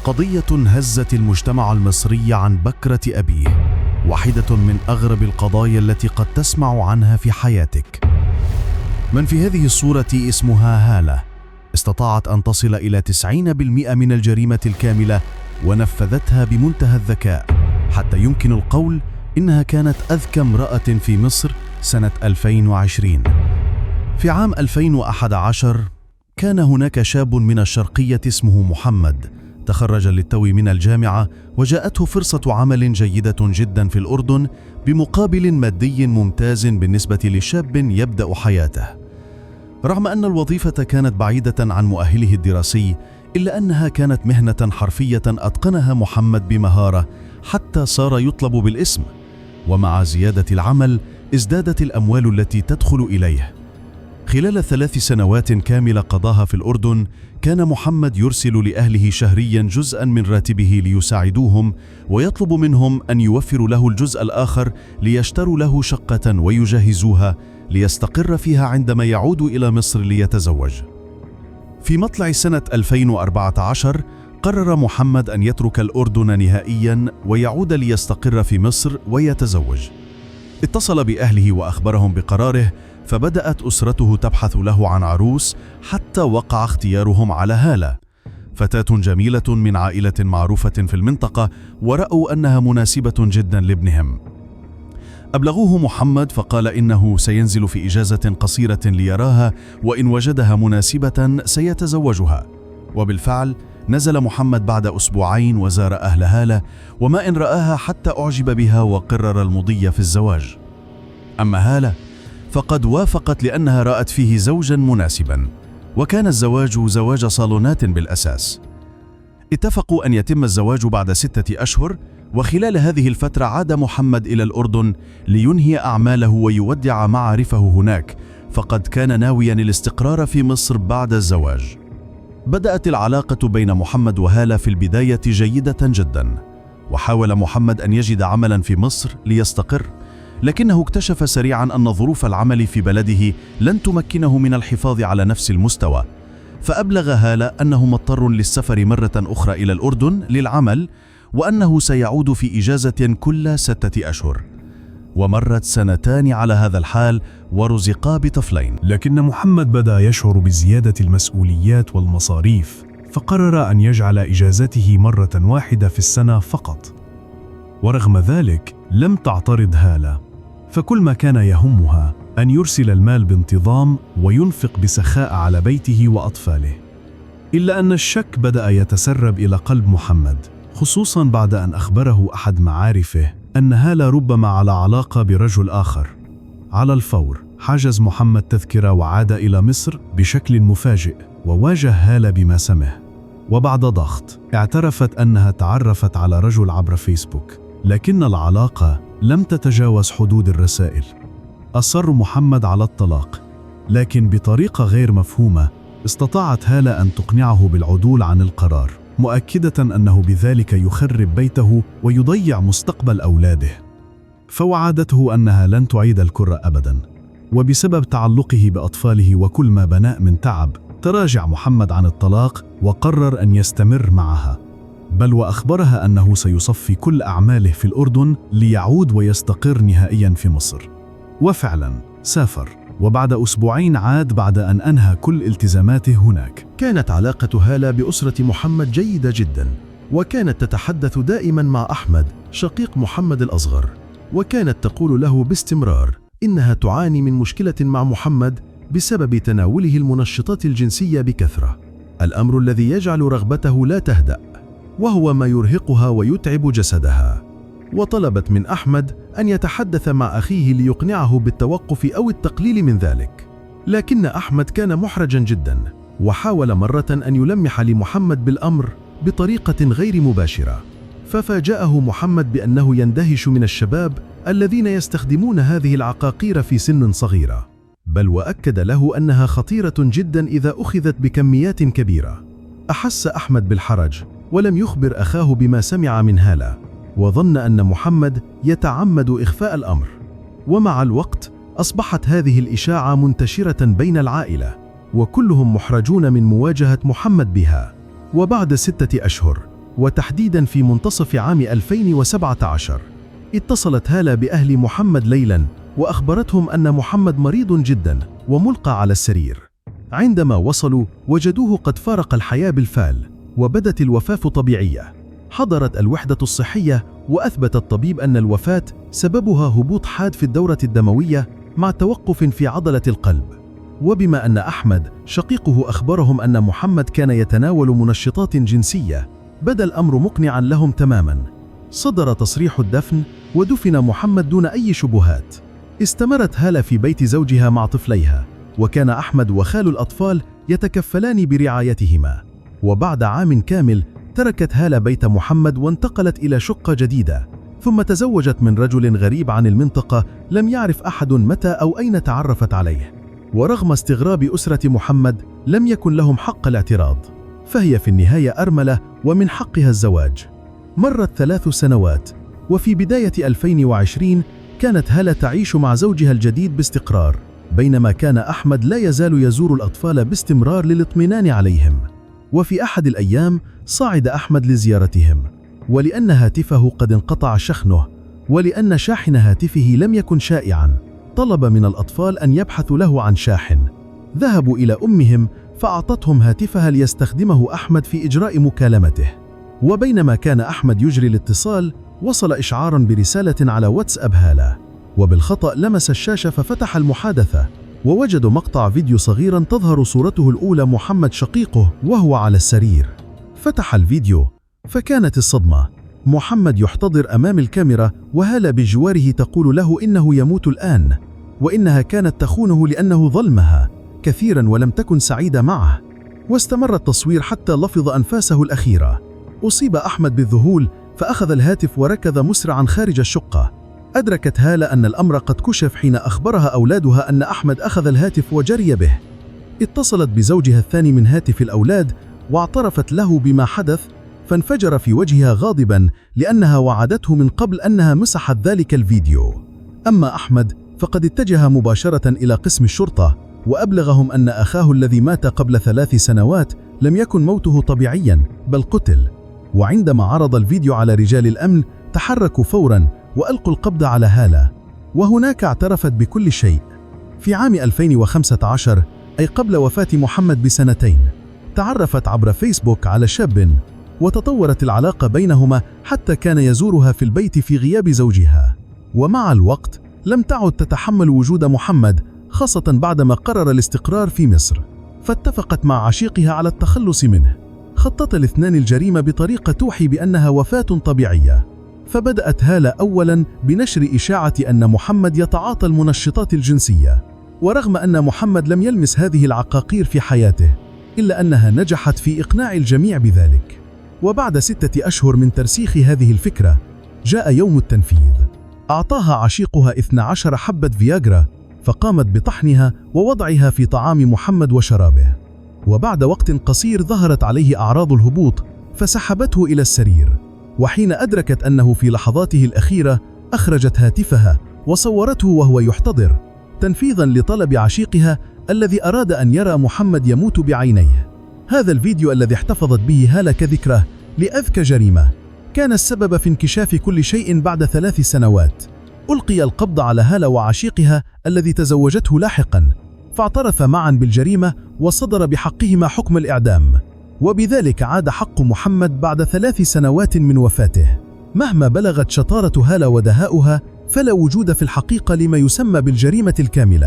قضية هزت المجتمع المصري عن بكرة أبيه، واحدة من أغرب القضايا التي قد تسمع عنها في حياتك. من في هذه الصورة اسمها هالة، استطاعت أن تصل إلى 90% من الجريمة الكاملة ونفذتها بمنتهى الذكاء، حتى يمكن القول إنها كانت أذكى امرأة في مصر سنة 2020. في عام 2011 كان هناك شاب من الشرقية اسمه محمد، تخرج للتو من الجامعة وجاءته فرصة عمل جيدة جدا في الأردن بمقابل مادي ممتاز بالنسبة لشاب يبدأ حياته. رغم أن الوظيفة كانت بعيدة عن مؤهله الدراسي، إلا أنها كانت مهنة حرفية أتقنها محمد بمهارة حتى صار يطلب بالاسم. ومع زيادة العمل ازدادت الأموال التي تدخل إليه. خلال 3 سنوات كاملة قضاها في الأردن، كان محمد يرسل لأهله شهريا جزءا من راتبه ليساعدوهم، ويطلب منهم أن يوفروا له الجزء الآخر ليشتروا له شقة ويجهزوها ليستقر فيها عندما يعود إلى مصر ليتزوج. في مطلع سنة 2014 قرر محمد أن يترك الأردن نهائيا ويعود ليستقر في مصر ويتزوج. اتصل بأهله وأخبرهم بقراره، فبدأت أسرته تبحث له عن عروس حتى وقع اختيارهم على هالة، فتاة جميلة من عائلة معروفة في المنطقة، ورأوا أنها مناسبة جدا لابنهم. أبلغوه محمد فقال إنه سينزل في إجازة قصيرة ليراها، وإن وجدها مناسبة سيتزوجها. وبالفعل نزل محمد بعد 2 أسبوع وزار أهل هالة، وما إن رآها حتى أعجب بها وقرر المضي في الزواج. أما هالة فقد وافقت لأنها رأت فيه زوجا مناسبا، وكان الزواج زواج صالونات بالأساس. اتفقوا أن يتم الزواج بعد 6 أشهر، وخلال هذه الفترة عاد محمد إلى الأردن لينهي أعماله ويودع معارفه هناك، فقد كان ناويا الاستقرار في مصر بعد الزواج. بدأت العلاقة بين محمد وهالة في البداية جيدة جدا، وحاول محمد أن يجد عملا في مصر ليستقر، لكنه اكتشف سريعا أن ظروف العمل في بلده لن تمكنه من الحفاظ على نفس المستوى، فأبلغ هالة أنه مضطر للسفر مرة أخرى إلى الأردن للعمل، وأنه سيعود في إجازة كل 6 أشهر. ومرت 2 سنين على هذا الحال ورزقا بطفلين. لكن محمد بدأ يشعر بزيادة المسؤوليات والمصاريف، فقرر أن يجعل إجازته مرة واحدة في السنة فقط. ورغم ذلك لم تعترض هالة، فكل ما كان يهمها أن يرسل المال بانتظام وينفق بسخاء على بيته وأطفاله. إلا أن الشك بدأ يتسرب إلى قلب محمد، خصوصا بعد أن أخبره أحد معارفه أن هالة ربما على علاقة برجل آخر. على الفور حجز محمد تذكرة وعاد إلى مصر بشكل مفاجئ، وواجه هالة بما سمع. وبعد ضغط اعترفت أنها تعرفت على رجل عبر فيسبوك، لكن العلاقة لم تتجاوز حدود الرسائل. أصر محمد على الطلاق، لكن بطريقة غير مفهومة استطاعت هالة أن تقنعه بالعدول عن القرار، مؤكدة أنه بذلك يخرب بيته ويضيع مستقبل أولاده. فوعدته أنها لن تعيد الكرة أبدا، وبسبب تعلقه بأطفاله وكل ما بناه من تعب، تراجع محمد عن الطلاق وقرر أن يستمر معها، بل وأخبرها أنه سيصفي كل أعماله في الأردن ليعود ويستقر نهائيا في مصر. وفعلا سافر، وبعد 2 أسبوع عاد بعد أن أنهى كل التزاماته هناك. كانت علاقة هالة بأسرة محمد جيدة جدا، وكانت تتحدث دائما مع أحمد شقيق محمد الأصغر، وكانت تقول له باستمرار إنها تعاني من مشكلة مع محمد بسبب تناوله المنشطات الجنسية بكثرة، الأمر الذي يجعل رغبته لا تهدأ، وهو ما يرهقها ويتعب جسدها. وطلبت من أحمد أن يتحدث مع أخيه ليقنعه بالتوقف أو التقليل من ذلك، لكن أحمد كان محرجا جدا، وحاول مرة أن يلمح لمحمد بالأمر بطريقة غير مباشرة، ففاجأه محمد بأنه يندهش من الشباب الذين يستخدمون هذه العقاقير في سن صغيرة، بل وأكد له أنها خطيرة جدا إذا أخذت بكميات كبيرة. أحس أحمد بالحرج، ولم يخبر أخاه بما سمع من هالة، وظن أن محمد يتعمد إخفاء الأمر. ومع الوقت أصبحت هذه الإشاعة منتشرة بين العائلة، وكلهم محرجون من مواجهة محمد بها. وبعد 6 أشهر وتحديدا في منتصف عام 2017. اتصلت هالة بأهل محمد ليلا وأخبرتهم أن محمد مريض جدا وملقى على السرير. عندما وصلوا وجدوه قد فارق الحياة بالفعل، وبدت الوفاة طبيعية. حضرت الوحدة الصحية وأثبت الطبيب أن الوفاة سببها هبوط حاد في الدورة الدموية مع توقف في عضلة القلب. وبما أن أحمد شقيقه أخبرهم أن محمد كان يتناول منشطات جنسية، بدا الأمر مقنعا لهم تماما. صدر تصريح الدفن ودفن محمد دون أي شبهات. استمرت هالة في بيت زوجها مع طفليها، وكان أحمد وخال الأطفال يتكفلان برعايتهما. وبعد عام كامل تركت هالة بيت محمد وانتقلت إلى شقة جديدة، ثم تزوجت من رجل غريب عن المنطقة لم يعرف أحد متى أو أين تعرفت عليه. ورغم استغراب أسرة محمد لم يكن لهم حق الاعتراض، فهي في النهاية أرملة ومن حقها الزواج. مرت 3 سنوات، وفي بداية 2020 كانت هالة تعيش مع زوجها الجديد باستقرار، بينما كان أحمد لا يزال يزور الأطفال باستمرار للاطمئنان عليهم. وفي أحد الأيام صعد أحمد لزيارتهم، ولأن هاتفه قد انقطع شحنه ولأن شاحن هاتفه لم يكن شائعا، طلب من الأطفال أن يبحثوا له عن شاحن. ذهبوا إلى أمهم فأعطتهم هاتفها ليستخدمه أحمد في إجراء مكالمته. وبينما كان أحمد يجري الاتصال، وصل إشعار برسالة على واتساب هالة، وبالخطأ لمس الشاشة ففتح المحادثة، ووجدوا مقطع فيديو صغيرا تظهر صورته الأولى محمد شقيقه وهو على السرير. فتح الفيديو فكانت الصدمة، محمد يحتضر أمام الكاميرا وهالة بجواره تقول له إنه يموت الآن، وإنها كانت تخونه لأنه ظلمها كثيرا ولم تكن سعيدة معه. واستمر التصوير حتى لفظ أنفاسه الأخيرة. أصيب أحمد بالذهول فأخذ الهاتف وركض مسرعا خارج الشقة. أدركت هالة أن الأمر قد كشف حين أخبرها أولادها أن أحمد أخذ الهاتف وجري به. اتصلت بزوجها الثاني من هاتف الأولاد واعترفت له بما حدث، فانفجر في وجهها غاضبا لأنها وعدته من قبل أنها مسحت ذلك الفيديو. أما أحمد فقد اتجه مباشرة إلى قسم الشرطة وأبلغهم أن أخاه الذي مات قبل 3 سنوات لم يكن موته طبيعيا بل قتل. وعندما عرض الفيديو على رجال الأمن تحركوا فورا وألقوا القبض على هالة، وهناك اعترفت بكل شيء. في عام 2015 أي قبل وفاة محمد ب2 تعرفت عبر فيسبوك على شاب، وتطورت العلاقة بينهما حتى كان يزورها في البيت في غياب زوجها. ومع الوقت لم تعد تتحمل وجود محمد، خاصة بعدما قرر الاستقرار في مصر، فاتفقت مع عشيقها على التخلص منه. خطط الاثنان الجريمة بطريقة توحي بأنها وفاة طبيعية. فبدأت هالة أولا بنشر إشاعة أن محمد يتعاطى المنشطات الجنسية، ورغم أن محمد لم يلمس هذه العقاقير في حياته إلا أنها نجحت في إقناع الجميع بذلك. وبعد 6 أشهر من ترسيخ هذه الفكرة جاء يوم التنفيذ. أعطاها عشيقها 12 حبة فياجرا، فقامت بطحنها ووضعها في طعام محمد وشرابه. وبعد وقت قصير ظهرت عليه أعراض الهبوط فسحبته إلى السرير. وحين أدركت أنه في لحظاته الأخيرة أخرجت هاتفها وصورته وهو يحتضر، تنفيذا لطلب عشيقها الذي أراد أن يرى محمد يموت بعينيه. هذا الفيديو الذي احتفظت به هالة كذكرى لأذكى جريمة كان السبب في انكشاف كل شيء بعد 3 سنوات. ألقي القبض على هالة وعشيقها الذي تزوجته لاحقا، فاعترف معا بالجريمة وصدر بحقهما حكم الإعدام. وبذلك عاد حق محمد بعد 3 سنوات من وفاته. مهما بلغت شطارة هالة ودهاؤها فلا وجود في الحقيقة لما يسمى بالجريمة الكاملة.